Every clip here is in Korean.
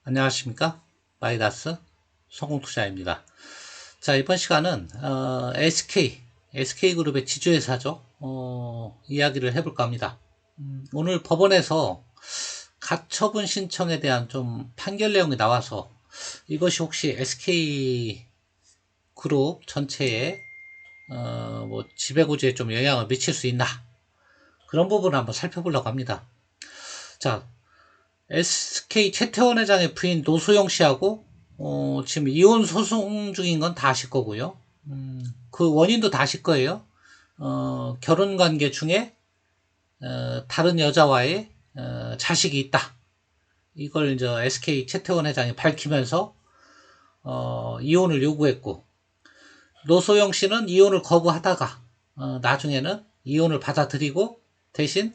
안녕하십니까? 마이다스 성공투자입니다. 자, 이번 시간은 SK그룹의 지주회사죠. 이야기를 해볼까 합니다. 오늘 법원에서 가처분 신청에 대한 좀 판결 내용이 나와서 이것이 혹시 SK그룹 전체에 지배구조에 좀 영향을 미칠 수 있나, 그런 부분을 한번 살펴보려고 합니다. 자, SK 최태원 회장의 부인 노소영 씨하고 지금 이혼 소송 중인 건 다 아실 거고요. 그 원인도 다 아실 거예요. 결혼 관계 중에 다른 여자와의 자식이 있다. 이걸 이제 SK 최태원 회장이 밝히면서 이혼을 요구했고, 노소영 씨는 이혼을 거부하다가 나중에는 이혼을 받아들이고 대신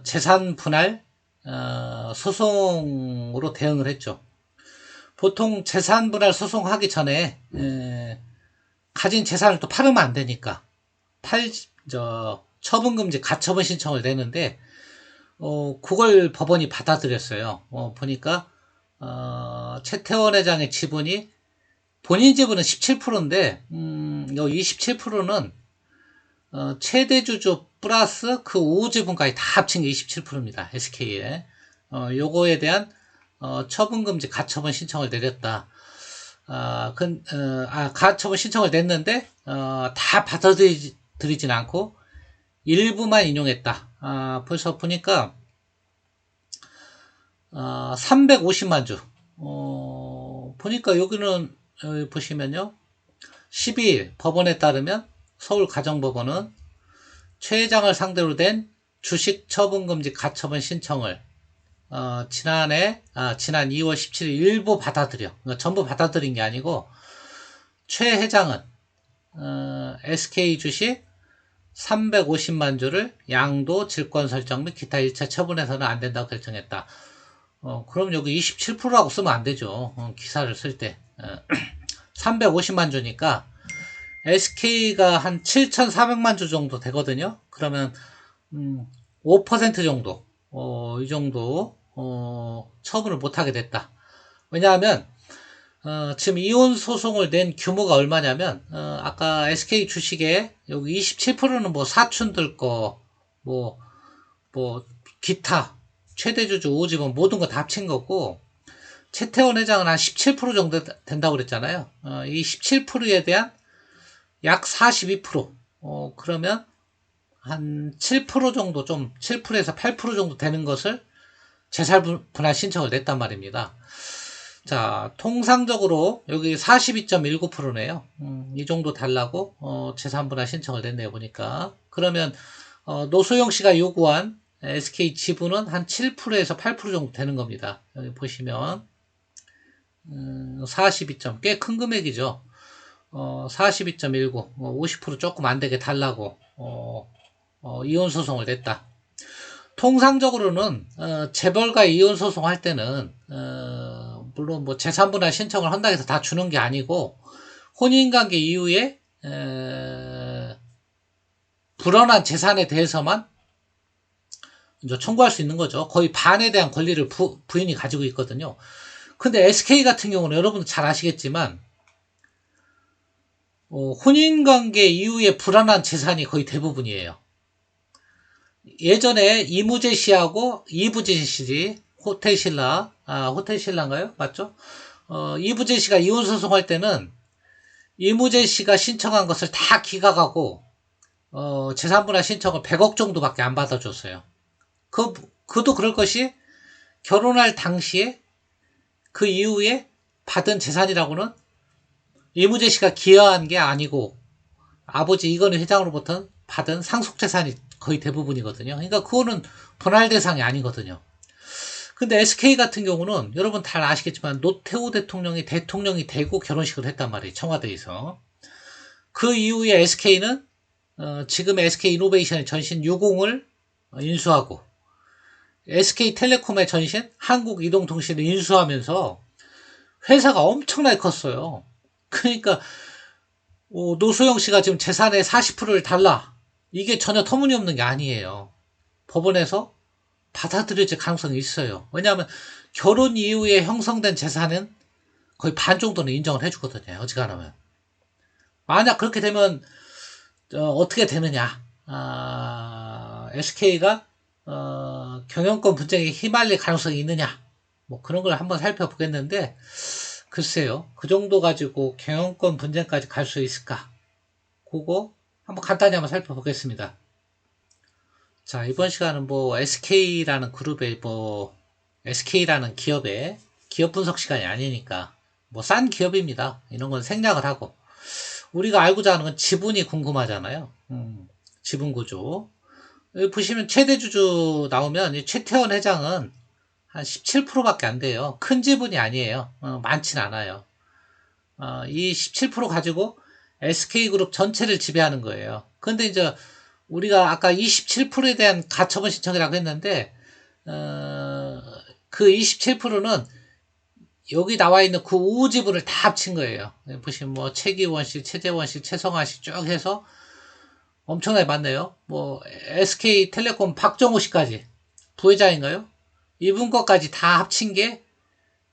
재산 분할 소송으로 대응을 했죠. 보통 재산 분할 소송하기 전에 가진 재산을 또 팔으면 안 되니까 처분금지 가처분 신청을 내는데 그걸 법원이 받아들였어요. 보니까 최태원 회장의 지분이 본인 지분은 17%인데 이 17%는 최대 주주 플러스 그 우호 지분까지 다 합친 게 27%입니다. SK에. 요거에 대한 처분금지 가처분 신청을 내렸다. 가처분 신청을 냈는데 다 받아들이진 않고 일부만 인용했다. 벌써 보니까 350만 주. 보니까 여기는 보시면요, 12일 법원에 따르면 서울가정법원은 최 회장을 상대로 된 주식 처분금지 가처분 신청을 지난 2월 17일 일부 받아들여. 그러니까 전부 받아들인 게 아니고, 최 회장은 SK 주식 350만 주를 양도, 질권 설정 및 기타 1차 처분해서는 안 된다고 결정했다. 그럼 여기 27%라고 쓰면 안 되죠. 기사를 쓸 때. 350만 주니까 SK가 한 7,400만 주 정도 되거든요. 그러면 5% 정도, 이 정도 처분을 못하게 됐다. 왜냐하면 지금 이혼 소송을 낸 규모가 얼마냐면, 아까 SK 주식에 여기 27%는 뭐 사촌들 거, 뭐 기타 최대 주주 5지분 모든 거 다 합친 거고, 최태원 회장은 한 17% 정도 된다고 그랬잖아요. 이 17%에 대한 약 42%, 그러면 한 7% 정도, 좀 7%에서 8% 정도 되는 것을 재산 분할 신청을 냈단 말입니다. 자, 통상적으로 여기 42.19%네요. 이 정도 달라고 재산 분할 신청을 냈네요, 보니까. 그러면 노소영 씨가 요구한 SK 지분은 한 7%에서 8% 정도 되는 겁니다. 여기 보시면 42점, 꽤 큰 금액이죠. 42.19, 50% 조금 안 되게 달라고 이혼 소송을 냈다. 통상적으로는 재벌과 이혼 소송 할 때는 물론 뭐 재산분할 신청을 한다고 해서 다 주는 게 아니고, 혼인관계 이후에 불어난 재산에 대해서만 이제 청구할 수 있는 거죠. 거의 반에 대한 권리를 부인이 가지고 있거든요. 근데 SK 같은 경우는 여러분도 잘 아시겠지만 혼인관계 이후에 불어난 재산이 거의 대부분이에요. 예전에 이무재 씨하고 이부재 씨, 호텔신라인가요? 맞죠? 이부재 씨가 이혼 소송할 때는 이무재 씨가 신청한 것을 다 기각하고 재산분할 신청을 100억 정도밖에 안 받아줬어요. 그도 그럴 것이, 결혼할 당시에 그 이후에 받은 재산이라고는 이무재 씨가 기여한 게 아니고 아버지 이건희 회장으로부터 받은 상속재산이 거의 대부분이거든요. 그러니까 그거는 분할 대상이 아니거든요. 근데 SK 같은 경우는 여러분 다 아시겠지만 노태우 대통령이 되고 결혼식을 했단 말이에요, 청와대에서. 그 이후에 SK는 지금의 SK이노베이션의 전신 유공을 인수하고, SK텔레콤의 전신 한국이동통신을 인수하면서 회사가 엄청나게 컸어요. 그러니까 노소영 씨가 지금 재산의 40%를 달라, 이게 전혀 터무니없는 게 아니에요. 법원에서 받아들여질 가능성이 있어요. 왜냐하면 결혼 이후에 형성된 재산은 거의 반 정도는 인정을 해주거든요. 어지간하면. 만약 그렇게 되면 어떻게 되느냐. SK가 경영권 분쟁에 휘말릴 가능성이 있느냐. 뭐 그런 걸 한번 살펴보겠는데 글쎄요. 그 정도 가지고 경영권 분쟁까지 갈 수 있을까. 그거 한번 간단히 한번 살펴보겠습니다. 자, 이번 시간은 뭐 SK라는 그룹의 SK라는 기업의 기업 분석 시간이 아니니까 뭐 싼 기업입니다. 이런 건 생략을 하고 우리가 알고자 하는 건 지분이 궁금하잖아요. 지분 구조. 여기 보시면 최대 주주 나오면 이 최태원 회장은 한 17%밖에 안 돼요. 큰 지분이 아니에요. 많진 않아요. 이 17% 가지고 SK그룹 전체를 지배하는 거예요. 근데 이제 우리가 아까 27%에 대한 가처분 신청이라고 했는데 그 27%는 여기 나와 있는 그 우호 지분을 다 합친 거예요. 보시면 뭐 최기원 씨, 최재원 씨, 최성아 씨 쭉 해서 엄청나게 많네요. 뭐 SK텔레콤 박정호 씨까지 부회장인가요? 이분 것까지 다 합친 게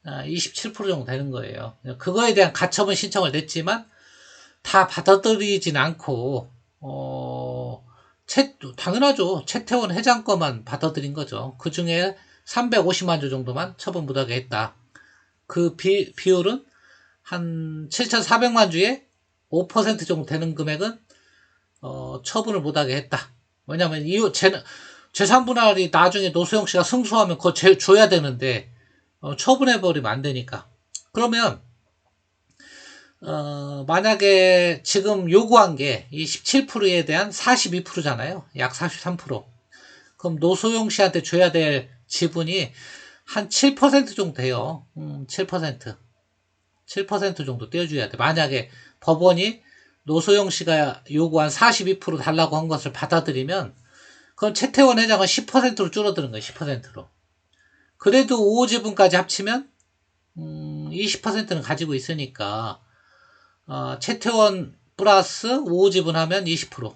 27% 정도 되는 거예요. 그거에 대한 가처분 신청을 냈지만 다 받아들이진 않고 당연하죠. 최태원 회장 거만 받아들인 거죠. 그 중에 350만 주 정도만 처분 못하게 했다. 그 비율은 한 7,400만 주에 5% 정도 되는 금액은 처분을 못하게 했다. 왜냐면 재산분할이 나중에 노소영 씨가 승소하면 그거 줘야 되는데 처분해버리면 안 되니까. 그러면 만약에 지금 요구한 게 이 17%에 대한 42%잖아요. 약 43%. 그럼 노소영 씨한테 줘야 될 지분이 한 7% 정도 돼요. 7%. 7% 정도 떼어줘야 돼. 만약에 법원이 노소영 씨가 요구한 42% 달라고 한 것을 받아들이면 그건 최태원 회장은 10%로 줄어드는 거예요. 10%로. 그래도 5호 지분까지 합치면 20%는 가지고 있으니까 최태원 플러스 5호 지분하면 20%.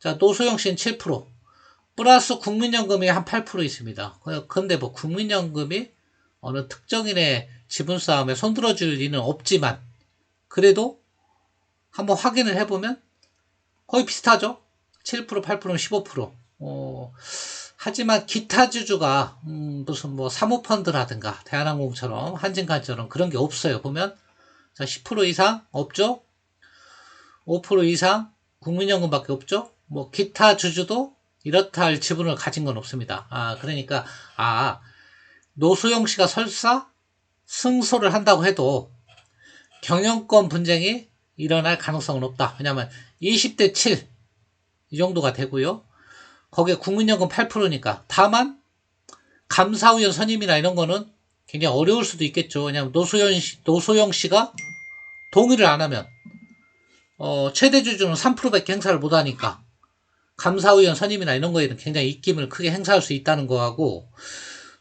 자, 노소영 씨는 7%. 플러스 국민연금이 한 8% 있습니다. 근데 뭐 국민연금이 어느 특정인의 지분 싸움에 손들어줄 리는 없지만 그래도 한번 확인을 해보면 거의 비슷하죠. 7%, 8%는 15%. 하지만 기타 주주가 무슨 뭐 사모펀드라든가 대한항공처럼 한진칸처럼 그런 게 없어요. 보면 자, 10% 이상 없죠. 5% 이상 국민연금밖에 없죠. 뭐 기타 주주도 이렇다 할 지분을 가진 건 없습니다. 그러니까 노소영 씨가 설사 승소를 한다고 해도 경영권 분쟁이 일어날 가능성은 없다. 왜냐하면 20대 7 이 정도가 되고요. 거기에 국민연금 8%니까. 다만 감사위원 선임이나 이런 거는 굉장히 어려울 수도 있겠죠. 왜냐하면 노소영 씨가 동의를 안 하면 최대 주주는 3%밖에 행사를 못 하니까 감사위원 선임이나 이런 거에는 굉장히 입김을 크게 행사할 수 있다는 거하고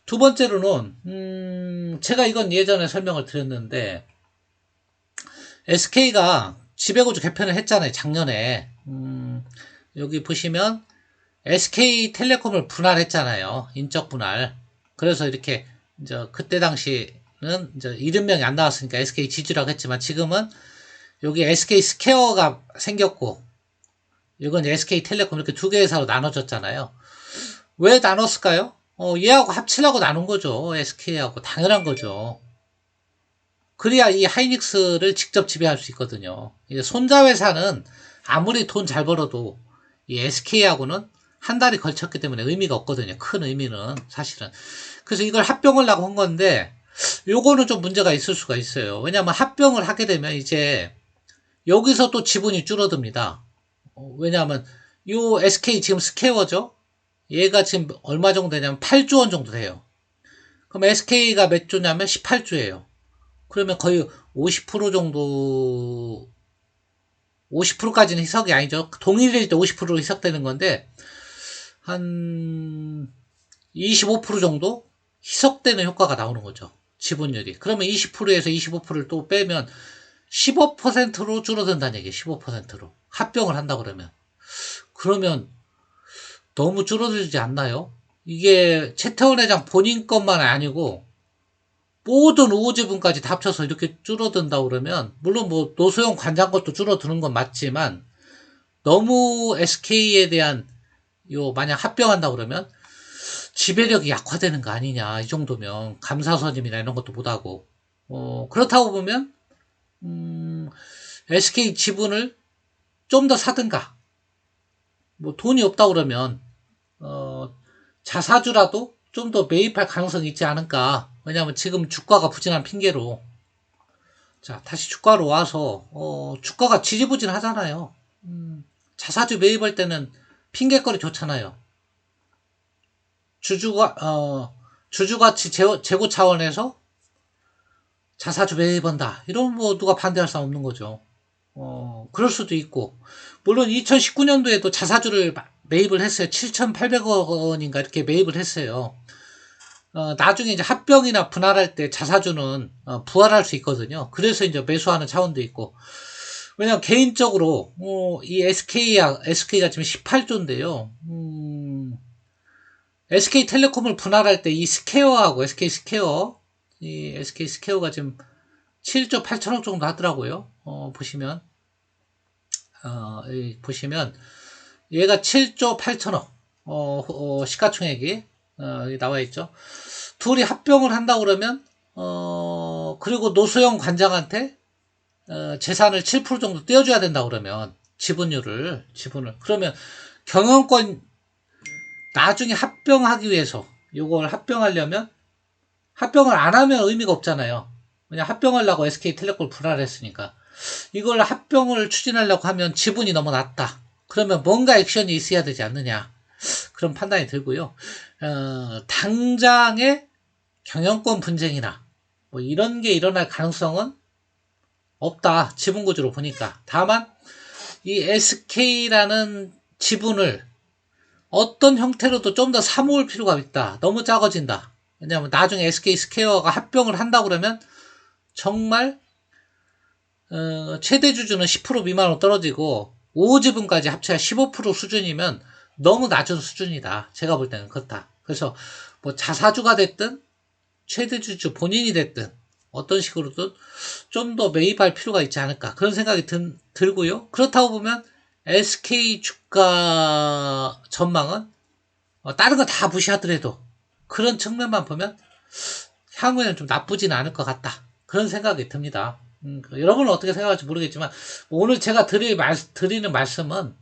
두 번째로는 제가 이건 예전에 설명을 드렸는데 SK가 지배구조 개편을 했잖아요. 작년에 여기 보시면 SK텔레콤을 분할했잖아요. 인적 분할. 그래서 이렇게 이제 그때 당시는 이제 이름명이 안 나왔으니까 SK 지주라고 했지만 지금은 여기 SK 스퀘어가 생겼고 이건 SK텔레콤 이렇게 두 개의 회사로 나눠졌잖아요. 왜 나눴을까요? 얘하고 합치려고 나눈 거죠. SK하고 당연한 거죠. 그래야 이 하이닉스를 직접 지배할 수 있거든요. 손자 회사는 아무리 돈 잘 벌어도 이 SK하고는 한 달이 걸쳤기 때문에 의미가 없거든요. 큰 의미는 사실은. 그래서 이걸 합병을 하고 한 건데 요거는 좀 문제가 있을 수가 있어요. 왜냐하면 합병을 하게 되면 이제 여기서 또 지분이 줄어듭니다. 왜냐하면 요 SK 지금 스퀘어죠. 얘가 지금 얼마 정도 되냐면 8조 원 정도 돼요. 그럼 SK가 몇 조냐면 18조예요. 그러면 거의 50% 정도 50%까지는 희석이 아니죠. 동일일 때 50% 희석되는 건데 한 25% 정도 희석되는 효과가 나오는 거죠. 지분율이. 그러면 20%에서 25%를 또 빼면 15%로 줄어든다는 얘기예요. 15%로. 합병을 한다 그러면. 그러면 너무 줄어들지 않나요? 이게 최태원 회장 본인 것만 아니고 모든 우호지분까지 다 합쳐서 이렇게 줄어든다 그러면, 물론 뭐 노소영 관장 것도 줄어드는 건 맞지만 너무 SK에 대한 만약 합병한다 그러면 지배력이 약화되는 거 아니냐. 이 정도면 감사선임이나 이런 것도 못하고, 그렇다고 보면 SK 지분을 좀 더 사든가, 뭐 돈이 없다 그러면 자사주라도 좀 더 매입할 가능성이 있지 않을까. 왜냐하면 지금 주가가 부진한 핑계로. 자, 다시 주가로 와서 주가가 지지부진하잖아요. 자사주 매입할 때는 핑계거리 좋잖아요. 주주가치 제고 차원에서 자사주 매입한다, 이러면 뭐 누가 반대할 사람 없는 거죠. 그럴 수도 있고, 물론 2019년도에도 자사주를 매입을 했어요. 7,800억 원인가 이렇게 매입을 했어요. 나중에 이제 합병이나 분할할 때 자사주는 부활할 수 있거든요. 그래서 이제 매수하는 차원도 있고. 왜냐면 개인적으로 이 SK가 지금 18조인데요. SK텔레콤을 분할할 때 이 스퀘어하고 이 SK 스퀘어가 지금 7조 8천억 정도 하더라고요. 보시면 얘가 7조 8천억 시가총액이 나와 있죠. 둘이 합병을 한다 그러면 그리고 노소영 관장한테 재산을 7% 정도 떼어줘야 된다 그러면 지분을 그러면 경영권 나중에 합병하기 위해서, 요걸 합병하려면, 합병을 안 하면 의미가 없잖아요. 그냥 합병하려고 SK텔레콤을 분할했으니까. 이걸 합병을 추진하려고 하면 지분이 너무 낮다. 그러면 뭔가 액션이 있어야 되지 않느냐. 그런 판단이 들고요. 당장의 경영권 분쟁이나 뭐 이런 게 일어날 가능성은 없다. 지분 구조로 보니까. 다만 이 SK라는 지분을 어떤 형태로도 좀 더 사모을 필요가 있다. 너무 작아진다. 왜냐하면 나중에 SK 스퀘어가 합병을 한다 그러면 정말 최대 주주는 10% 미만으로 떨어지고 5지분까지 합쳐야 15% 수준이면 너무 낮은 수준이다. 제가 볼 때는 그렇다. 그래서 뭐 자사주가 됐든 최대 주주 본인이 됐든 어떤 식으로든 좀 더 매입할 필요가 있지 않을까, 그런 생각이 들고요. 그렇다고 보면 SK 주가 전망은 다른 거 다 무시하더라도 그런 측면만 보면 향후에는 좀 나쁘지는 않을 것 같다, 그런 생각이 듭니다. 여러분은 어떻게 생각할지 모르겠지만 오늘 제가 드리는 말씀은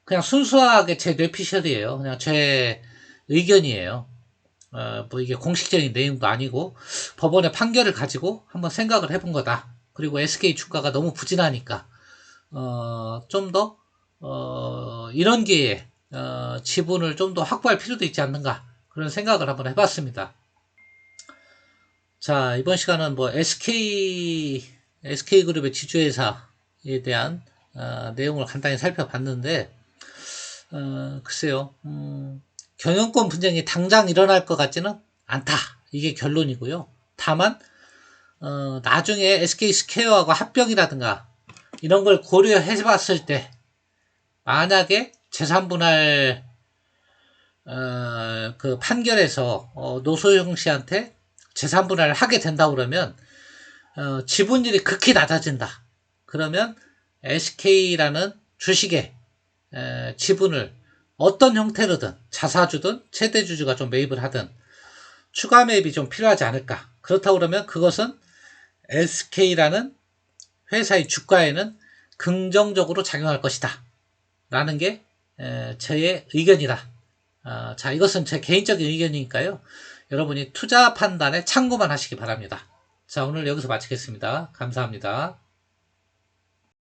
그냥 순수하게 제 뇌피셜이에요. 그냥 제 의견이에요. 뭐 이게 공식적인 내용도 아니고 법원의 판결을 가지고 한번 생각을 해본 거다. 그리고 SK 주가가 너무 부진하니까 좀 더 이런 기회에 지분을 좀 더 확보할 필요도 있지 않는가, 그런 생각을 한번 해봤습니다. 자, 이번 시간은 뭐 SK그룹의 지주회사에 대한 내용을 간단히 살펴봤는데, 글쎄요, 경영권 분쟁이 당장 일어날 것 같지는 않다, 이게 결론이고요. 다만 나중에 SK 스퀘어하고 합병이라든가 이런 걸 고려해 봤을 때 만약에 재산분할 그 판결에서 노소영 씨한테 재산분할을 하게 된다 그러면 지분율이 극히 낮아진다. 그러면 SK라는 주식의 지분을 어떤 형태로든 자사주든 최대주주가 좀 매입을 하든 추가 매입이 좀 필요하지 않을까. 그렇다고 그러면 그것은 SK라는 회사의 주가에는 긍정적으로 작용할 것이다 라는 게 제 의견이다. 자, 이것은 제 개인적인 의견이니까요. 여러분이 투자 판단에 참고만 하시기 바랍니다. 자, 오늘 여기서 마치겠습니다. 감사합니다.